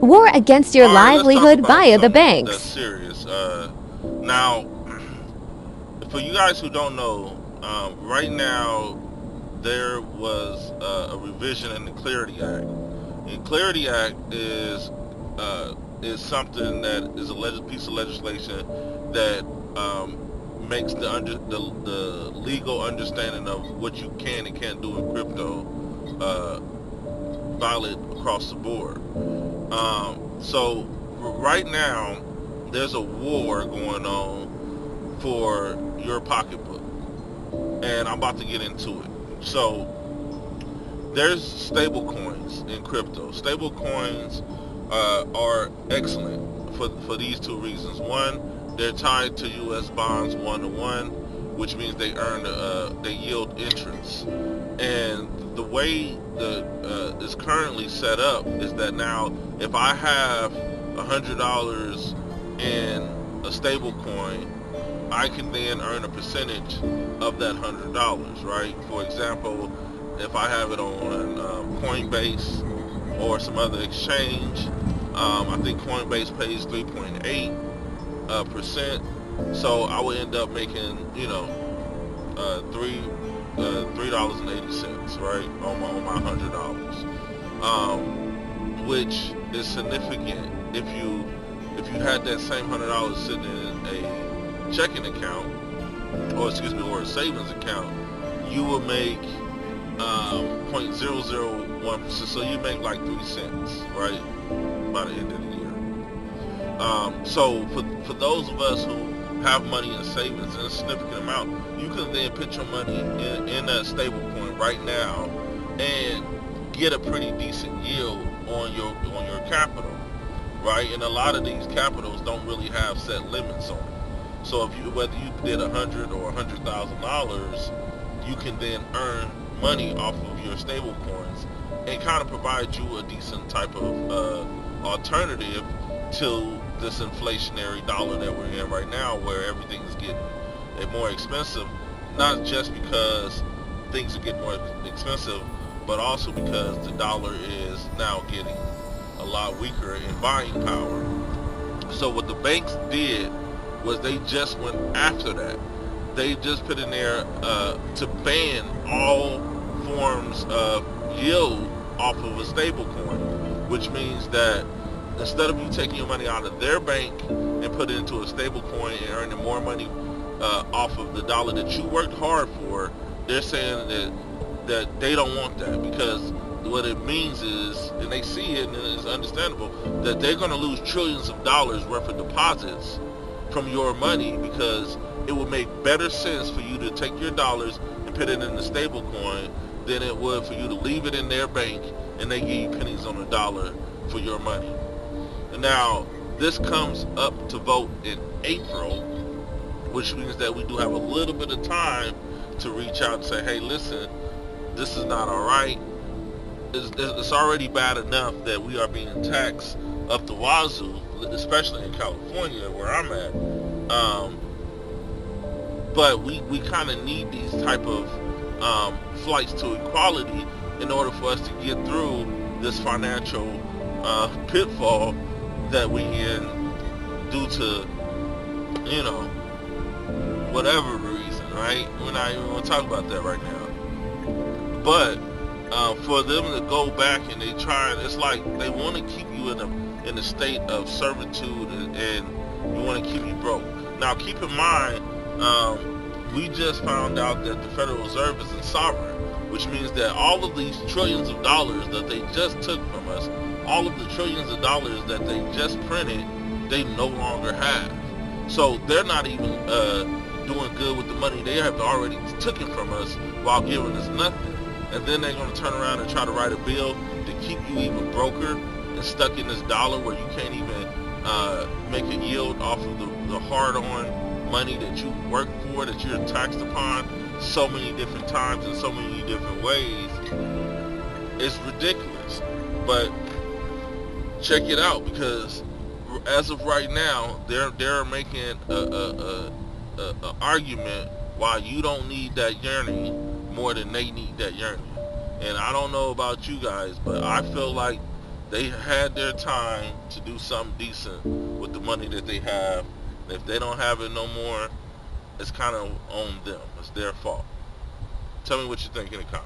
War against your All right, let's talk livelihood about via the something that's banks. serious. Now, for you guys who don't know, right now there was a revision in the Clarity Act. And Clarity Act is something that is a piece of legislation that makes the legal understanding of what you can and can't do in crypto uh, valid across the board. So right now, there's a war going on for your pocketbook, and I'm about to get into it. So there's stable coins in crypto. Stable coins are excellent for these two reasons. One, they're tied to U.S. bonds 1 to 1, which means they yield interest. And the way the is currently set up is that now if I have $100 in a stable coin, I can then earn a percentage of that $100, right? For example, if I have it on Coinbase or some other exchange, I think Coinbase pays 3.8 percent. So I would end up making, $3.80, right, on my $100, which is significant if you had that same $100 sitting in a checking account, or a savings account, you would make 0.001%. So you make like 3 cents, right, by the end of the year. So for those of us who have money in savings in a significant amount, you can then put your money in that stable coin right now and get a pretty decent yield on your capital, right? And a lot of these capitals don't really have set limits on it. So whether you did $100 or $100,000, you can then earn money off of your stable coins and kind of provide you a decent type of alternative to this inflationary dollar that we're in right now, where everything is getting more expensive, not just because things are getting more expensive, but also because the dollar is now getting a lot weaker in buying power. So what the banks did was they just went after that. They just put in there to ban all forms of yield off of a stable coin, which means that instead of you taking your money out of their bank and put it into a stable coin and earning more money off of the dollar that you worked hard for, they're saying that they don't want that, because what it means is, and they see it and it's understandable, that they're going to lose trillions of dollars worth of deposits from your money, because it would make better sense for you to take your dollars and put it in a stable coin than it would for you to leave it in their bank and they give you pennies on the dollar for your money. Now, this comes up to vote in April, which means that we do have a little bit of time to reach out and say, hey, listen, this is not all right. It's already bad enough that we are being taxed up the wazoo, especially in California where I'm at. But we kind of need these type of flights to equality in order for us to get through this financial pitfall that we in, due to, whatever reason, right? We're not even going to talk about that right now. But for them to go back and it's like they want to keep you in a state of servitude, and you want to keep you broke. Now, keep in mind, we just found out that the Federal Reserve is insolvent, which means that all of these trillions of dollars that they just took from us, all of the trillions of dollars that they just printed, they no longer have. So they're not even doing good with the money they have already taken from us while giving us nothing. And then they're going to turn around and try to write a bill to keep you even broker and stuck in this dollar where you can't even make a yield off of the hard-on money that you work for, that you're taxed upon so many different times in so many different ways. It's ridiculous. But check it out, because as of right now, they're making a argument why you don't need that yearning more than they need that yearning. And I don't know about you guys, but I feel like They had their time to do something decent with the money that they have. And if they don't have it no more, it's kind of on them. It's their fault. Tell me what you think in the comments.